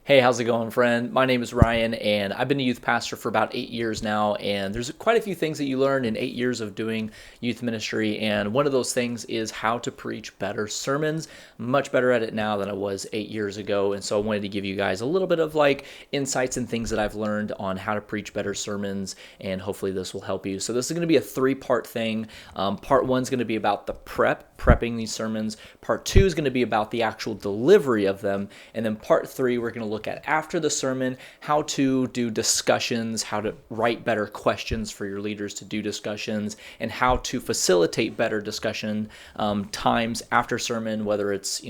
Hey, how's it going, friend? My name is Ryan, and I've been a youth pastor for about 8 years now. And there's quite a few things that you learn in 8 years of doing youth ministry. And one of those things is how to preach better sermons. I'm much better at it now than I was 8 years ago. And so I wanted to give you guys a little bit of insights and things that I've learned on how to preach better sermons. And hopefully this will help you. So this is going to be a 3-part thing. Part 1 is going to be about the prepping these sermons. Part 2 is going to be about the actual delivery of them. And then part 3, we're going to look at after the sermon, how to do discussions, how to write better questions for your leaders to do discussions, and how to facilitate better discussion times after sermon, whether it's,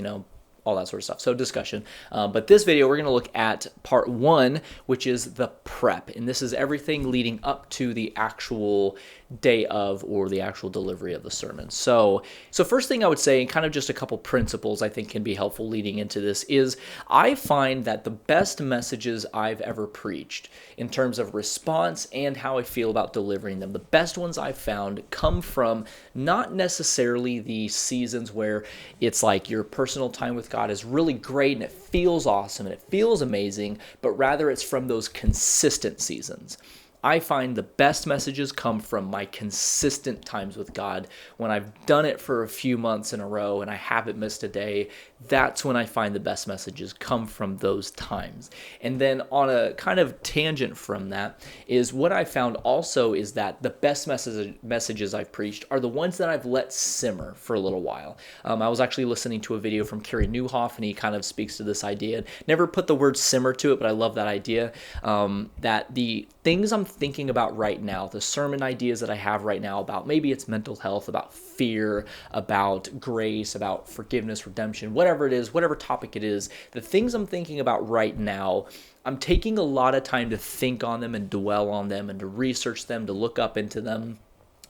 all that sort of stuff. So discussion. But this video, we're going to look at part 1, which is the prep. And this is everything leading up to the actual day of or the actual delivery of the sermon. So first thing I would say, and kind of just a couple principles I think can be helpful leading into this, is I find that the best messages I've ever preached in terms of response and how I feel about delivering them, the best ones I've found come from not necessarily the seasons where it's like your personal time with God is really great and it feels awesome and it feels amazing, but rather it's from those consistent seasons. I find the best messages come from my consistent times with God. When I've done it for a few months in a row and I haven't missed a day, that's when I find the best messages come from those times. And then on a kind of tangent from that is what I found also is that the best messages I've preached are the ones that I've let simmer for a little while. I was actually listening to a video from Kerry Newhoff, and he kind of speaks to this idea. Never put the word simmer to it, but I love that idea, that the things I'm thinking about right now, the sermon ideas that I have right now about maybe it's mental health, about fear, about grace, about forgiveness, redemption, whatever it is, whatever topic it is, the things I'm thinking about right now, I'm taking a lot of time to think on them and dwell on them and to research them, to look up into them,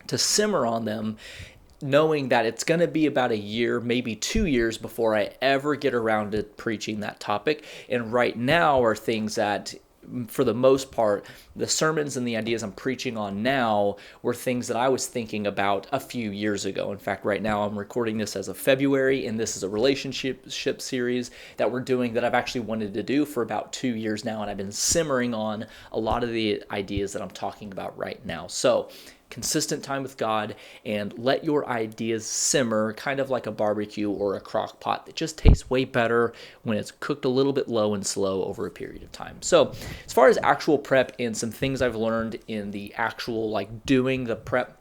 to simmer on them, knowing that it's going to be about a year, maybe 2 years before I ever get around to preaching that topic. And right now are things that, for the most part, the sermons and the ideas I'm preaching on now were things that I was thinking about a few years ago. In fact, right now I'm recording this as of February, and this is a relationship series that we're doing that I've actually wanted to do for about 2 years now, and I've been simmering on a lot of the ideas that I'm talking about right now. So consistent time with God, and let your ideas simmer, kind of like a barbecue or a crock pot that just tastes way better when it's cooked a little bit low and slow over a period of time. So as far as actual prep and some things I've learned in the actual doing the prep,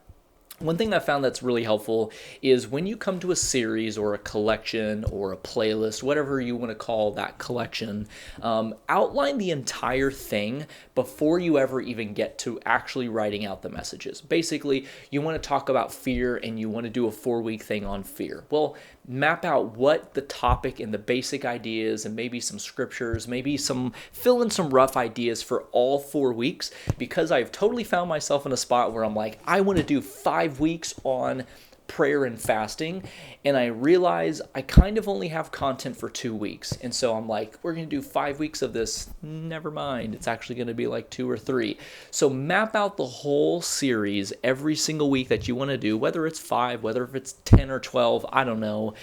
one thing I found that's really helpful is when you come to a series or a collection or a playlist, whatever you want to call that collection, outline the entire thing before you ever even get to actually writing out the messages. Basically, you want to talk about fear and you want to do a 4-week thing on fear. Well, map out what the topic and the basic ideas and maybe some scriptures, maybe fill in some rough ideas for all 4 weeks, because I've totally found myself in a spot where I'm like, I want to do 5 weeks on prayer and fasting, and I realize I kind of only have content for 2 weeks, and so I'm like, we're going to do 5 weeks of this. Never mind, it's actually going to be like 2 or 3. So map out the whole series every single week that you want to do, whether it's 5, whether if it's 10 or 12, I don't know.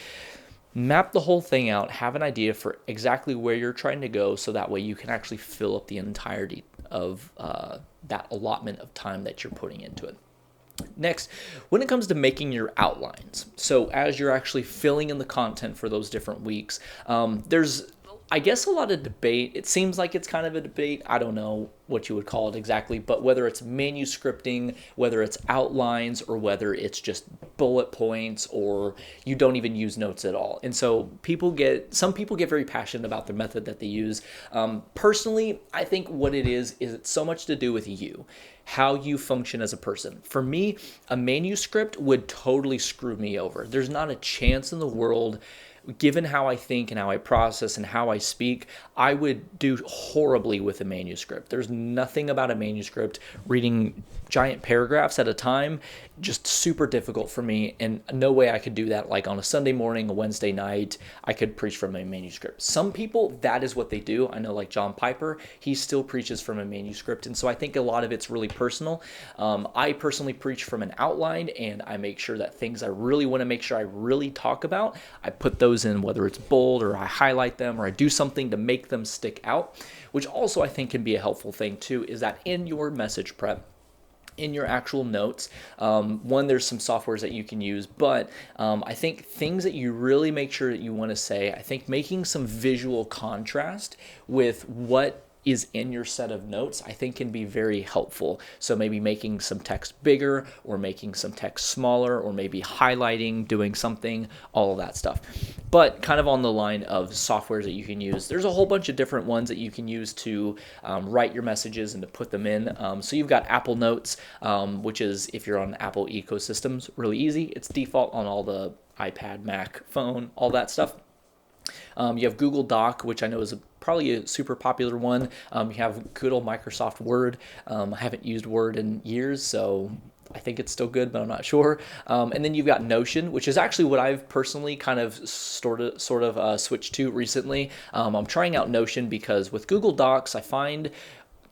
Map the whole thing out, have an idea for exactly where you're trying to go, so that way you can actually fill up the entirety of that allotment of time that you're putting into it. Next, when it comes to making your outlines, so as you're actually filling in the content for those different weeks, there's, I guess, a lot of debate. It seems like it's kind of a debate. I don't know what you would call it exactly, but whether it's manuscripting, whether it's outlines, or whether it's just bullet points, or you don't even use notes at all. And so some people get very passionate about the method that they use. Personally, I think what it is it's so much to do with you, how you function as a person. For me, a manuscript would totally screw me over. There's not a chance in the world, given how I think and how I process and how I speak, I would do horribly with a manuscript. There's nothing about a manuscript, reading giant paragraphs at a time, just super difficult for me, and no way I could do that like on a Sunday morning, a Wednesday night. I could preach from a manuscript. Some people, that is what they do. I know, like John Piper, he still preaches from a manuscript, and so I think a lot of it's really personal. I personally preach from an outline, and I make sure that things I really want to make sure I really talk about, I put those those in, whether it's bold or I highlight them or I do something to make them stick out, which also I think can be a helpful thing too, is that in your message prep, in your actual notes, one, there's some softwares that you can use, but I think things that you really make sure that you want to say, I think making some visual contrast with what is in your set of notes, I think can be very helpful. So maybe making some text bigger or making some text smaller or maybe highlighting, doing something, all of that stuff. But kind of on the line of softwares that you can use, there's a whole bunch of different ones that you can use to write your messages and to put them in. So you've got Apple Notes, which is, if you're on Apple ecosystems, really easy. It's default on all the iPad, Mac, phone, all that stuff. You have Google Doc, which I know is probably a super popular one. You have good old Microsoft Word. I haven't used Word in years, so I think it's still good, but I'm not sure. And then you've got Notion, which is actually what I've personally kind of sort of switched to recently. I'm trying out Notion because with Google Docs, I find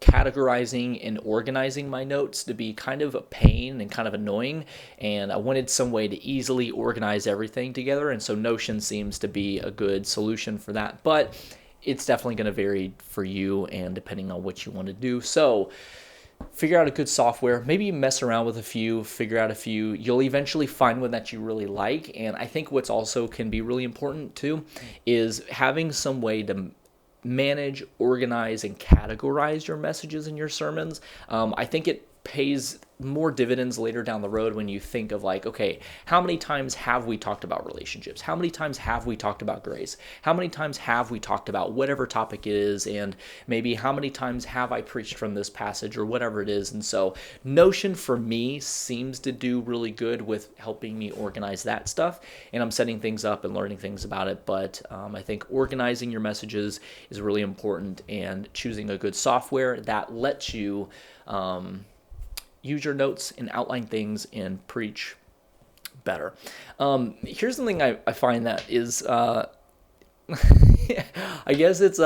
categorizing and organizing my notes to be kind of a pain and kind of annoying, and I wanted some way to easily organize everything together, and so Notion seems to be a good solution for that, but it's definitely going to vary for you and depending on what you want to do. So figure out a good software, maybe mess around with a few, figure out a few. You'll eventually find one that you really like, and I think what's also can be really important too is having some way to manage, organize, and categorize your messages in your sermons. I think it pays more dividends later down the road when you think of like, okay, how many times have we talked about relationships? How many times have we talked about grace? How many times have we talked about whatever topic it is? And maybe how many times have I preached from this passage or whatever it is? And so Notion for me seems to do really good with helping me organize that stuff. And I'm setting things up and learning things about it. But I think organizing your messages is really important, and choosing a good software that lets you use your notes and outline things and preach better. Here's something I find that is, I guess it's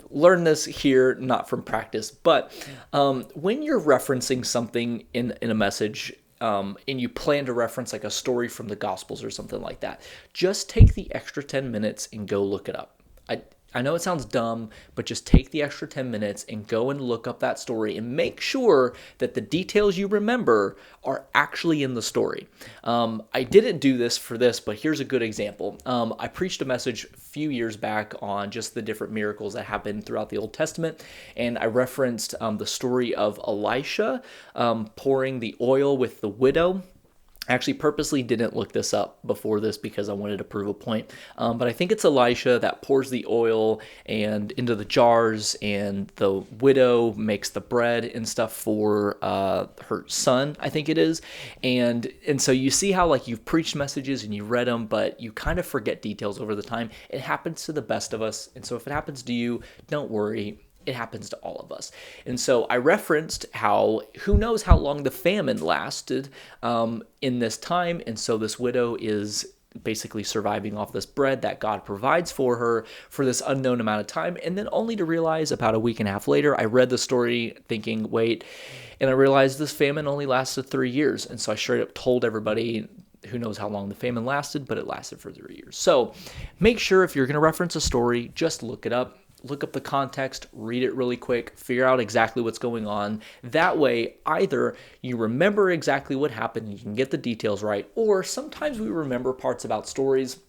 learn this here, not from practice, but when you're referencing something in a message, and you plan to reference like a story from the Gospels or something like that, just take the extra 10 minutes and go look it up. I know it sounds dumb, but just take the extra 10 minutes and go and look up that story and make sure that the details you remember are actually in the story. I didn't do this for this, but here's a good example. I preached a message a few years back on just the different miracles that happened throughout the Old Testament, and I referenced the story of Elisha pouring the oil with the widow. I actually purposely didn't look this up before this because I wanted to prove a point. But I think it's Elisha that pours the oil and into the jars, and the widow makes the bread and stuff for her son, I think it is. And so you see how like you've preached messages and you read them, but you kind of forget details over the time. It happens to the best of us. And so if it happens to you, don't worry. It happens to all of us. And so I referenced how, who knows how long the famine lasted in this time. And so this widow is basically surviving off this bread that God provides for her for this unknown amount of time. And then only to realize about a week and a half later, I read the story thinking, wait, and I realized this famine only lasted 3 years. And so I straight up told everybody, who knows how long the famine lasted, but it lasted for 3 years. So make sure if you're going to reference a story, just look it up. Look up the context, read it really quick, figure out exactly what's going on. That way, either you remember exactly what happened, you can get the details right, or sometimes we remember parts about stories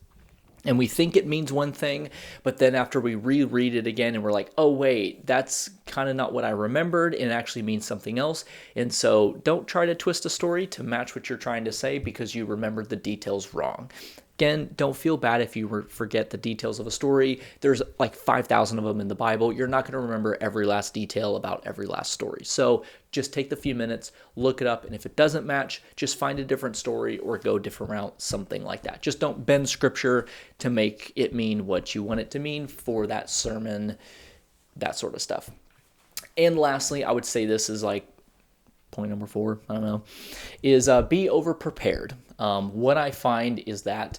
and we think it means one thing, but then after we reread it again and we're like, oh wait, that's kind of not what I remembered, and it actually means something else. And so don't try to twist a story to match what you're trying to say because you remembered the details wrong. Again, don't feel bad if you forget the details of a story. There's like 5,000 of them in the Bible. You're not going to remember every last detail about every last story. So just take the few minutes, look it up, and if it doesn't match, just find a different story or go a different route, something like that. Just don't bend scripture to make it mean what you want it to mean for that sermon, that sort of stuff. And lastly, I would say this is like point number 4, I don't know, is be overprepared. What I find is that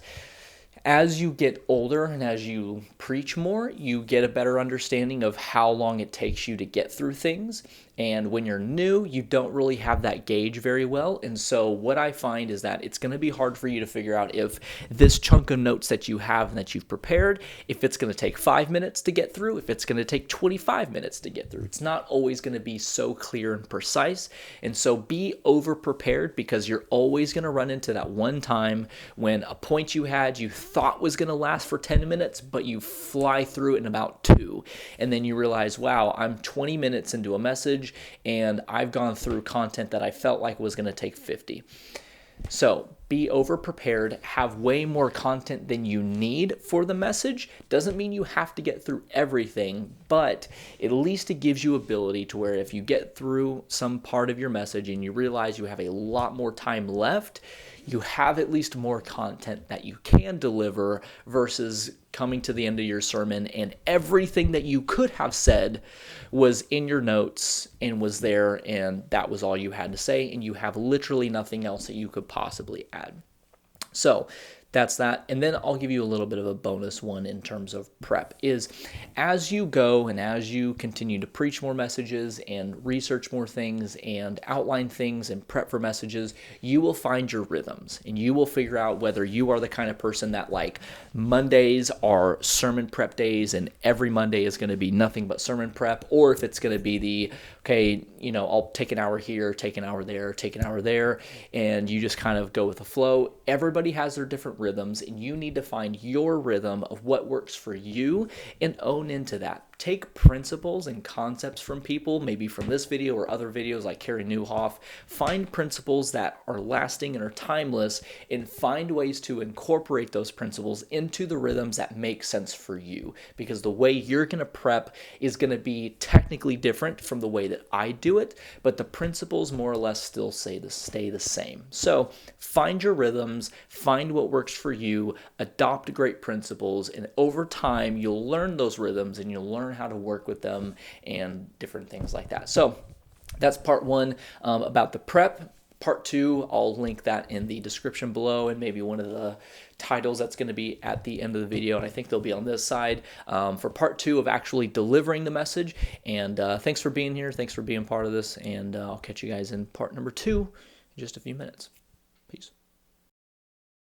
as you get older and as you preach more, you get a better understanding of how long it takes you to get through things. And when you're new, you don't really have that gauge very well. And so what I find is that it's going to be hard for you to figure out if this chunk of notes that you have and that you've prepared, if it's going to take 5 minutes to get through, if it's going to take 25 minutes to get through. It's not always going to be so clear and precise. And so be over prepared, because you're always going to run into that one time when a point you had you thought was going to last for 10 minutes, but you fly through it in about 2. And then you realize, wow, I'm 20 minutes into a message and I've gone through content that I felt like was going to take 50. So be over prepared, have way more content than you need for the message. Doesn't mean you have to get through everything, but at least it gives you ability to where if you get through some part of your message and you realize you have a lot more time left, you have at least more content that you can deliver versus coming to the end of your sermon and everything that you could have said was in your notes and was there, and that was all you had to say, and you have literally nothing else that you could possibly add. So that's that. And then I'll give you a little bit of a bonus one in terms of prep is as you go and as you continue to preach more messages and research more things and outline things and prep for messages, you will find your rhythms and you will figure out whether you are the kind of person that like Mondays are sermon prep days and every Monday is going to be nothing but sermon prep, or if it's going to be the, okay, I'll take an hour here, take an hour there, take an hour there, and you just kind of go with the flow. Everybody has their different rhythms, and you need to find your rhythm of what works for you and own into that. Take principles and concepts from people, maybe from this video or other videos like Carey Nieuwhof. Find principles that are lasting and are timeless, and find ways to incorporate those principles into the rhythms that make sense for you. Because the way you're going to prep is going to be technically different from the way that I do it, but the principles more or less still stay the same. So find your rhythms, find what works for you, adopt great principles, and over time you'll learn those rhythms and you'll learn how to work with them and different things like that. So that's part one about the prep. Part two, I'll link that in the description below and maybe one of the titles that's going to be at the end of the video, and I think they'll be on this side for part two of actually delivering the message. And thanks for being here. Thanks for being part of this, and I'll catch you guys in part number 2 in just a few minutes. Peace.